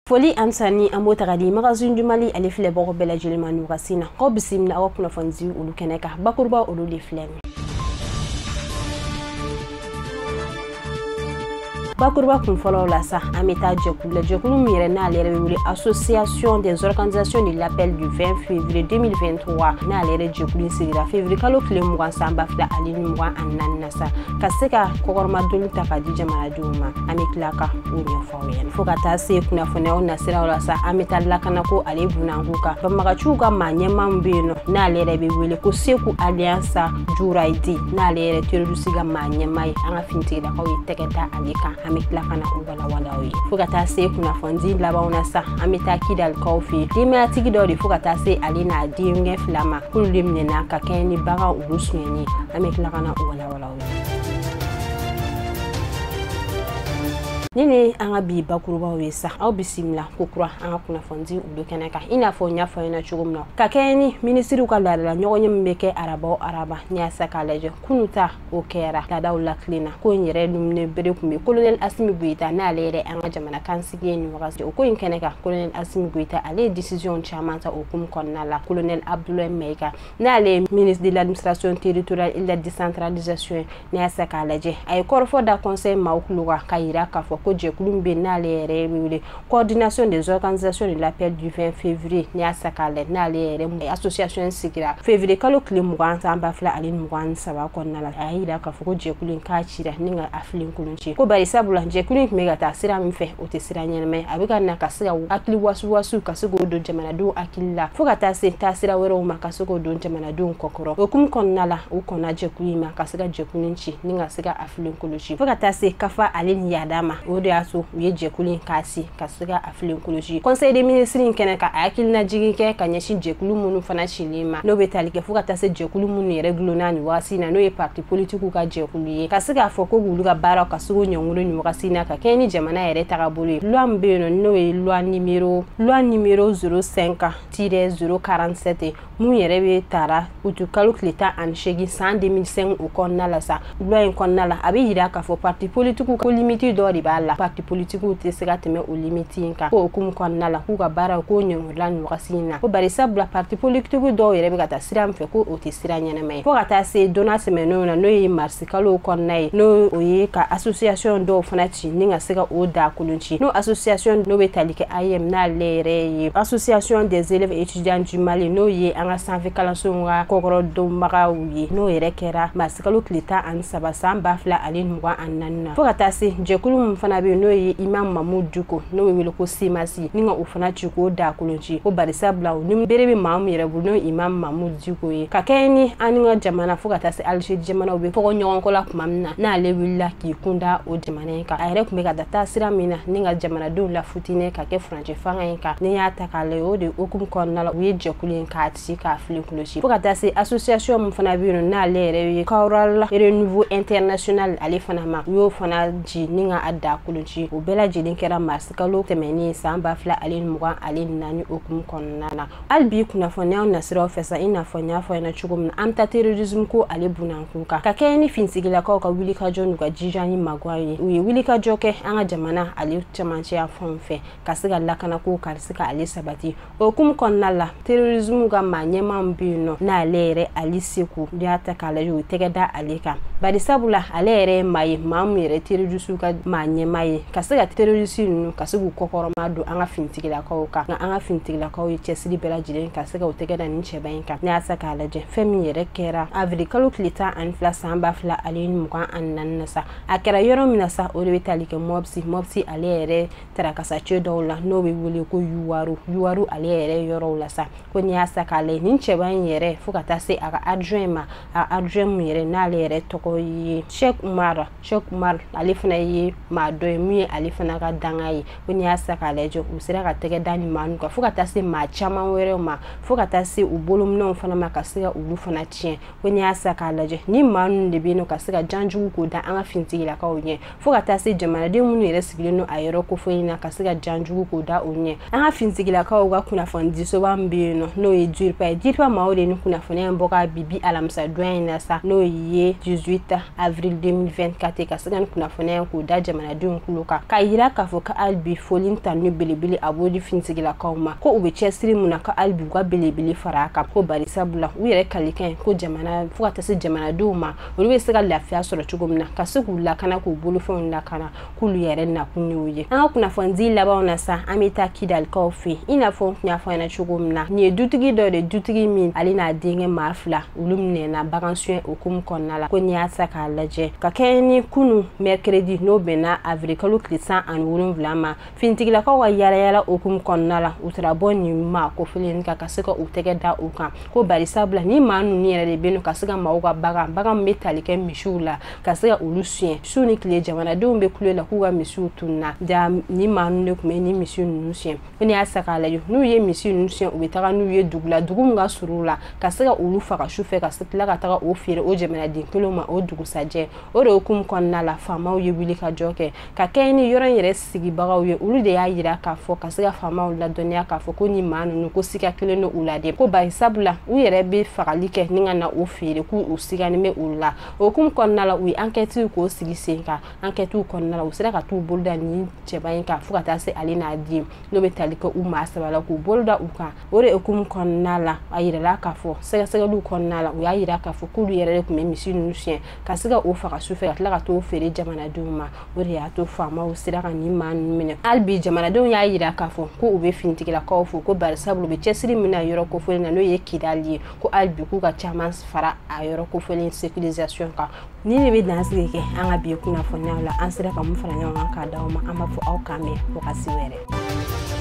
Foli ansani ambota gadi magazine du Mali ale file boko bela jilima nurasina ko bisimna awa kuna fonzi ulu keneka bakurba ulu li flemi Bakurba kun folo la sa ameta jekulu mire na lere wuli association des organisations de l'appel du 20 février 2023 na lere jekulu sigira février kalo kile mugan samba fla ali mugan annan sa kaseka kokorma dulu takadija maraduma amiklaka unyo fawen fokata se kuna fone ona sira wala sa ameta lakana ko ale bunanguka bamagachuga manyema mbino na lere be wuli ko seku alliance juraidi na lere terusiga manyema anga fintira ko iteketa alika amikla kana wala wi fugata se kuna fondi labauna sa amita kidal kofi dima tigidori fugata se alina dinge flama kulimne na kakeni baga urusmeni amikla kana wala wi Nini anga bi bakuruba wesa au bisimla kokura anga kuna fonzi udo keneka ina fonya foyena chugumna kakeni ministri ka la nyonye mbeke araba nya sakaleje kunuta okera dada ulaklina ko nyere numne bere kumbe colonel Assimi Goïta na lere anga jamana kansige ni wakasi ko keneka colonel Assimi Goïta ale décision chamanta okum konnala colonel Abdoulaye Maïga na le ministre de l'administration territoriale et de la décentralisation nya sakaleje ay korfo da conseil maukluga kayira kafo coordination des organisations de l'appel du 20 février nia sakale na lere association sikira février kalo klimugan samba fla alin mugan saba konnala ayida ka foko jekulin ka chira ninga aflin kulunchi ko bari sabula jekulin megata sira mfe ote sira nyenme abiga na kasira akli wasu kasugo do jamana do akilla fogata se tasira wero ma kasugo do jamana do kokoro okum konnala ukona jekulima kasira jekulinchi ninga siga aflin kulunchi fogata se kafa alin yadama ode aso ye jekulin kasi kasuga aflin kuluji conseil des ministres keneka akil na jigike kanyeshi jekulu munu fana shilima no betalike fukata se jekulu munu regulona ni wasina no ye parti politique ka jekulu ye kasuga foko guluga bara kasugo nyongulu ni wasina ka keni jamana yere tagabulu loi mbeno no ye loi numéro 05-047 mu yere be tara utu kalkuleta an shegi 2005 ukonna la sa loi konna la abi yira ka fo parti politique ko limité do la parti politique ou tesgateme o limitinka ko kum konna la ku ga bara ko nyongulan wakasina ko bari sabla parti politique do yere be gata siram fe ko o tesira nyana mai ko gata se dona semeno na no yi marsikalo konna no oye ka association do fanati ninga sega o da kulunchi no association no betalike ayem na lere association des élèves étudiants du Mali no ye anga sanfe kala songa kokoro do maga wi no yere kera marsikalo klita an sabasamba fla alin muwa annanna ko gata se jekulu mfana be no ye imam Mahmoud Duko no wele ko simasi ninga ufana chiko da kulunchi ko barisa blaw nim berebe mamu yere bu no imam Mahmoud Duko ye kakeni aninga jamana fugata se alje jamana obe foko nyon ko la kumamna na le willa ki kunda o jamana ka ayre kumeka data siramina ninga jamana do la futine ka ke franje fanga ka ni ya takale o de okum konnala wi jekulin ka ti ka afli kulunchi fugata se association mfana be no na le re kawral renouveau international ali fana ma yo fana ji ninga adda kulunchi o bela jidin kera masikalo temeni samba fla alin mugan alin nani okum konnana albi kuna fonya nasira ofesa ina fonya fonya chugum amta terrorism ko ali bunankuka kakeni finsigila ko ka wili ka jonu ga jijani magwaye wi wili ka joke anga jamana ali chamanche afonfe kasiga lakana ko karsika ali sabati okum konnala terrorism ga manyema mbino na lere ali seku diata kala yo tegeda alika bari sabula alere mai mamire terrorism ga manyema kasiga terrorist nu kasigu kokoro madu anga fintigila kawka na anga fintigila kawi chesili bela jilen kasiga utegeda ninche banka na asaka alaje femi yere kera avrikalu klita anfla samba fla alin muka annanasa akera yoro minasa orebetalike mobsi alere tarakasa chedola no we wuli ko yuwaru alere yoro lasa ko nya asaka ale ninche ban yere fukata se aga adrem yere na alere toko yi Sheikh Umar alifna yi mado mi alifana ga dangai woni asaka lejo usira ga tege dani manu ka fukata se ma chama were ma fukata se ubolum no fana makasiga ulu fana tien woni asaka lejo ni manu de bino kasiga janju ko da anga fintigila ka onye fukata se jamana de munu ere sigile no ayero ko foina kasiga janju ko da onye anga fintigila ka oga kuna fondi so bambino no e dirpa maode ni kuna fona mboka bibi alamsa doina sa no ye 18 avril 2024 kasiga kuna fona ko da jamana jamanadenw kulo kan ka yira k'a fɔ ka albi folin tanu belebele a b'o di fintigilakaw ma ko u bɛ cɛsiri mun na ka albi u ka belebele fara a kan ko bari sabula u yɛrɛ kalikan ko jamana fo ka taa se jamanadenw ma olu bɛ se ka lafiya sɔrɔ cogo min na ka se k'u lakana k'u bolofɛnw lakana k'olu yɛrɛ nakun y'o ye. An ka kunnafoni labanw na sa an bɛ taa Kidalikaw fɛ i n'a fɔ n y'a fɔ ɲɛna cogo min na nin ye dutigi dɔ de dutigi min ale n'a denkɛ maa 2 olu minɛna bagan suɲɛ hukumu kɔnɔna la ko n'i y'a ta k'a lajɛ ka kɛ ni kunu mercredi n'o bɛnna avril kalo tile 17 ma fintigilakaw ka yaala hukumu kɔnɔna la u taara bɔ nin ma ko felen ka se ka u tɛgɛ da u kan ko bari sabula ni maa ninnu yɛrɛ de bɛ yen ka se ka maaw ka bagan bɛ tali kɛ misiw la ka se ka olu suɲɛ su ni tile jamanadenw bɛ kule la k'u ka misiw tunna da ni maa ninnu de tun bɛ ni misiw ninnu suɲɛ ko n'i y'a ta k'a lajɛ n'u ye misiw ninnu suɲɛ u bɛ taga n'u ye dugu la dugu min ka surun la ka se ka olu faga su fɛ ka se tila ka taga o feere o jamanaden kelen ma o dugusajɛ o de hukumu kɔnɔna la faamaw ye wuli ka jɔ kɛ ka kɛ ni yɔrɔ in yɛrɛ sigibagaw ye olu de y'a yira k'a fɔ ka se ka faamaw ladɔnniya k'a fɔ ko ni maa ninnu ko siga kelen do u la de ko bari sabula u yɛrɛ bɛ fagali kɛ ni ka na o feere k'u sigani bɛ o la o hukumu kɔnɔna la u ye enquête k'o sigi sen kan enquête kɔnɔna la u sera ka t'u bolo da ni cɛba in kan fo ka taa se ale n'a den n'o bɛ tali kɛ u maa 3 la k'u bolo da u kan o de hukumu kɔnɔna la a yirala k'a fɔ sɛgɛsɛgɛliw kɔnɔna la u y'a yira k'a fɔ k'olu yɛrɛ de tun bɛ misi ninnu suɲɛ ka se ka o faga su fɛ ka tila ka t'o feere jamanadenw ma o de y'a to faamaw sera ka nin maa ninnu minɛ hali bi jamanadenw y'a yira k'a fɔ ko u bɛ finitigilakaw fo ko bari sabula u bɛ cɛsiri min na yɔrɔ kofɔlen na n'o ye Kidali ye ko hali bi k'u ka caman fara a yɔrɔ kofɔlen sécurisation kan ni de bɛ dansigi kɛ an ka bi kunnafoniyaw la an sera ka mun fara ɲɔgɔn kan k'a d'aw ma an b'a fɔ aw k'an mɛn fo ka se wɛrɛ.